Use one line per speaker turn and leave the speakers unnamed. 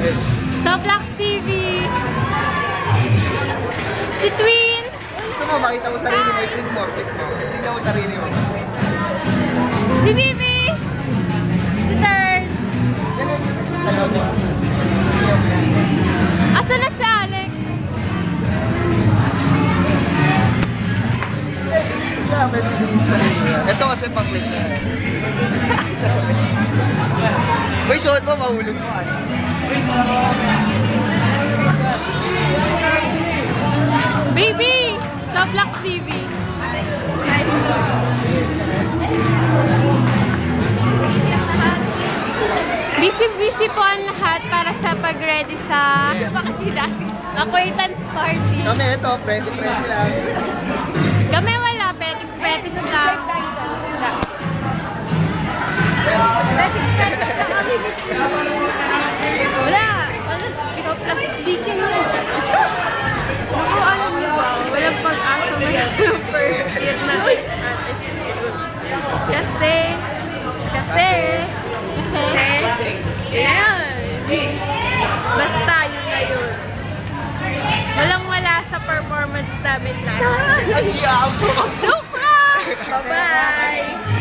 Sa Vlogs TV. Si Twin.
Gusto mo, makita mo sarili mo, i-flip mo, flip mo. Tingnan mo sarili mo.
Si Bibi. Si Third.
Salam mo.
Asa na si Alex?
Ito kasi pang-click na. Uy, suot mo, mahulog mo.
Baby! Sa Vlogs TV. Busy-busy po ang lahat para sa pag-ready sa acquaintance party.
Kami ito, pretty lang.
Kami wala, petiks-petiks lang. Wala! Chicken yun. Ako, alam niyo ba, walang pag-asa mo yung first year na Ayan. Basta, yun na yun. Walang-wala sa performance namin lahat.
Ay, yabo!
Joke lang! Bye-bye!